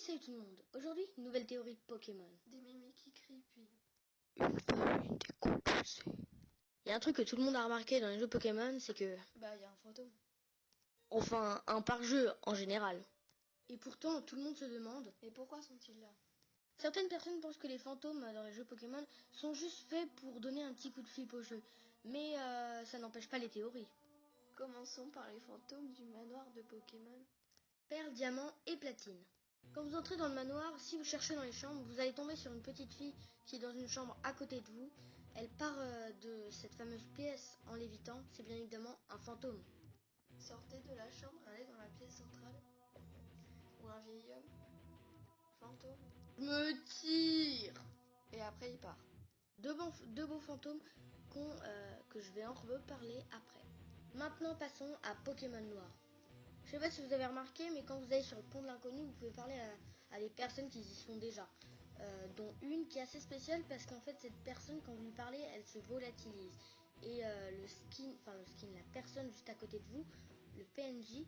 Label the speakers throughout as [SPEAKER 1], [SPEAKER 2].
[SPEAKER 1] Salut tout le monde, aujourd'hui, nouvelle théorie de Pokémon.
[SPEAKER 2] Des mimiques qui crient puis...
[SPEAKER 1] Une famille décomposée. Il y a un truc que tout le monde a remarqué dans les jeux Pokémon, c'est que...
[SPEAKER 2] il y a un fantôme.
[SPEAKER 1] Enfin, un par jeu en général. Et pourtant, tout le monde se demande...
[SPEAKER 2] Mais pourquoi sont-ils là?
[SPEAKER 1] Certaines personnes pensent que les fantômes dans les jeux Pokémon sont juste faits pour donner un petit coup de flip au jeu. Mais ça n'empêche pas les théories.
[SPEAKER 2] Commençons par les fantômes du manoir de Pokémon.
[SPEAKER 1] Perle, diamant et platine. Quand vous entrez dans le manoir, si vous cherchez dans les chambres, vous allez tomber sur une petite fille qui est dans une chambre à côté de vous. Elle part de cette fameuse pièce en lévitant. C'est bien évidemment un fantôme.
[SPEAKER 2] Sortez de la chambre, allez dans la pièce centrale. Ou un vieil homme. Fantôme.
[SPEAKER 1] Je me tire.
[SPEAKER 2] Et après il part.
[SPEAKER 1] Deux beaux fantômes que je vais en reparler après. Maintenant passons à Pokémon Noir. Je sais pas si vous avez remarqué, mais quand vous allez sur le pont de l'inconnu, vous pouvez parler à des personnes qui y sont déjà. Dont une qui est assez spéciale parce qu'en fait cette personne, quand vous lui parlez, elle se volatilise. Et la personne juste à côté de vous, le PNJ,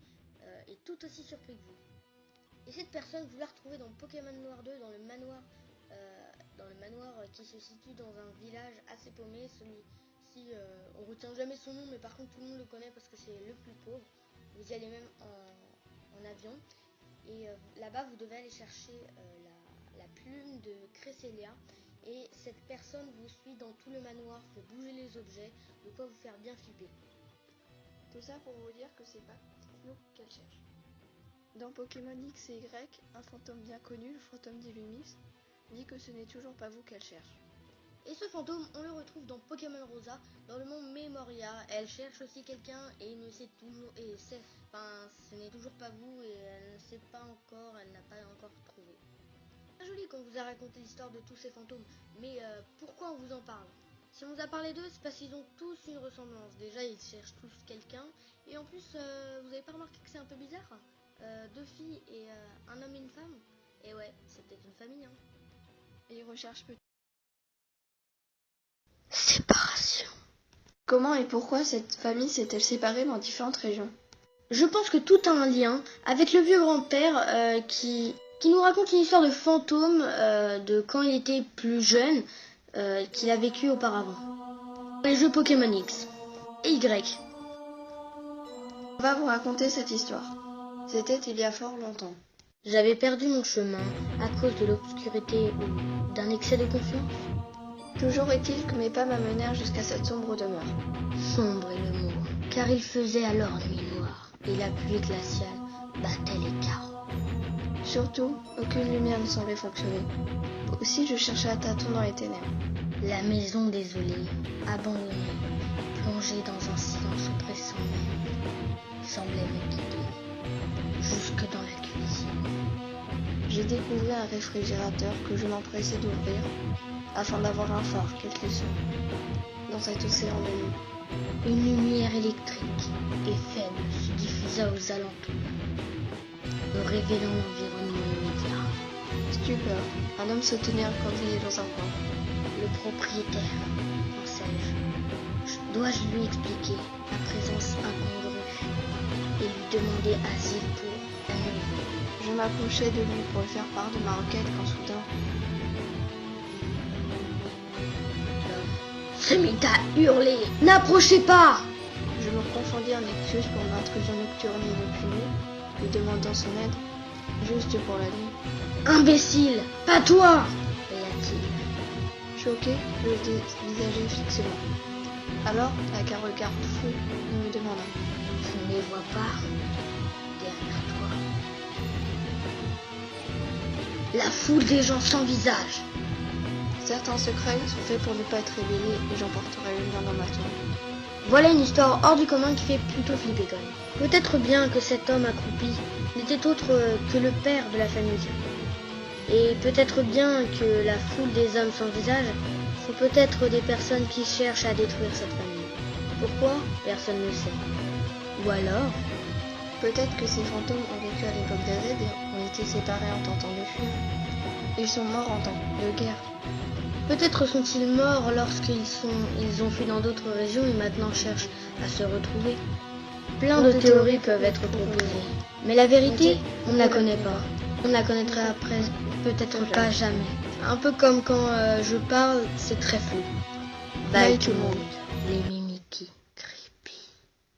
[SPEAKER 1] est tout aussi surpris que vous. Et cette personne, vous la retrouvez dans Pokémon Noir 2, dans le manoir qui se situe dans un village assez paumé. Celui-ci, on retient jamais son nom, mais par contre tout le monde le connaît parce que c'est le plus pauvre. Vous y allez même en avion. Et là-bas, vous devez aller chercher la plume de Cresselia. Et cette personne vous suit dans tout le manoir, fait bouger les objets, de quoi vous faire bien flipper.
[SPEAKER 2] Tout ça pour vous dire que c'est pas nous qu'elle cherche. Dans Pokémon X et Y, un fantôme bien connu, le fantôme d'Illumis, dit que ce n'est toujours pas vous qu'elle cherche.
[SPEAKER 1] Et ce fantôme, on le retrouve dans Pokémon Rosa, dans le monde Memoria. Elle cherche aussi quelqu'un et ce n'est toujours pas vous et elle ne sait pas encore, elle n'a pas encore trouvé. C'est joli qu'on vous a raconté l'histoire de tous ces fantômes, mais pourquoi on vous en parle? Si on vous a parlé d'eux, c'est parce qu'ils ont tous une ressemblance. Déjà, ils cherchent tous quelqu'un, et en plus, vous avez pas remarqué que c'est un peu bizarre? Deux filles et un homme et une femme? Et ouais, c'est peut-être une famille, hein.
[SPEAKER 2] Et ils recherchent peut-être.
[SPEAKER 1] Séparation.
[SPEAKER 2] Comment et pourquoi cette famille s'est-elle séparée dans différentes régions?
[SPEAKER 1] Je pense que tout a un lien avec le vieux grand-père qui nous raconte une histoire de fantôme de quand il était plus jeune qu'il a vécu auparavant. Les jeux Pokémon X et Y.
[SPEAKER 2] On va vous raconter cette histoire. C'était il y a fort longtemps.
[SPEAKER 1] J'avais perdu mon chemin à cause de l'obscurité ou d'un excès de confiance.
[SPEAKER 2] Toujours est-il que mes pas m'amenèrent jusqu'à cette sombre demeure.
[SPEAKER 1] Sombre est le mot, car il faisait alors nuit noire et la pluie glaciale battait les carreaux.
[SPEAKER 2] Surtout, aucune lumière ne semblait fonctionner. Aussi, je cherchais à tâtons dans les ténèbres.
[SPEAKER 1] La maison désolée, abandonnée, plongée dans un silence oppressant même, semblait me guider, jusque dans la cuisine.
[SPEAKER 2] J'ai découvert un réfrigérateur que je m'empressais d'ouvrir, afin d'avoir un phare, quel qu'il soit, dans cet océan de nuit.
[SPEAKER 1] Une lumière électrique et faible se diffusa aux alentours, me révélant l'environnement immédiat.
[SPEAKER 2] Stupeur, un homme se tenait recroquevillé dans un coin.
[SPEAKER 1] Le propriétaire, pensais-je. Dois-je lui expliquer la présence incongrue et lui demander asile pour la nuit?
[SPEAKER 2] Je m'approchais de lui pour lui faire part de ma requête quand soudain...
[SPEAKER 1] L'homme se mit à hurler. N'approchez pas!
[SPEAKER 2] Je me confondis en excuse pour mon intrusion nocturne inopprimée, lui demandant son aide, juste pour la nuit.
[SPEAKER 1] Imbécile! Pas toi! Cria-t-il.
[SPEAKER 2] Choqué, je le dévisageai fixement. Alors, avec un regard fou, il me demanda.
[SPEAKER 1] Je ne les vois pas derrière toi. La foule des gens sans visage.
[SPEAKER 2] Certains secrets sont faits pour ne pas être révélés et j'emporterai le mien dans ma tombe.
[SPEAKER 1] Voilà une histoire hors du commun qui fait plutôt flipper quand même. Peut-être bien que cet homme accroupi n'était autre que le père de la famille. Et peut-être bien que la foule des hommes sans visage sont peut-être des personnes qui cherchent à détruire cette famille. Pourquoi? Personne ne sait. Ou alors...
[SPEAKER 2] Peut-être que ces fantômes ont vécu à l'époque d'Azed et ont été séparés en tentant de fuir. Ils sont morts en temps de guerre.
[SPEAKER 1] Peut-être sont-ils morts lorsqu'ils ont fui dans d'autres régions et maintenant cherchent à se retrouver. Plein de théories peuvent être proposées. Mais la vérité, on ne la connaît pas. On ne la connaîtra après, peut-être
[SPEAKER 2] Jamais.
[SPEAKER 1] pas jamais. Un peu comme quand je parle, c'est très flou.
[SPEAKER 2] Bye tout le monde.
[SPEAKER 1] Les Mimiki.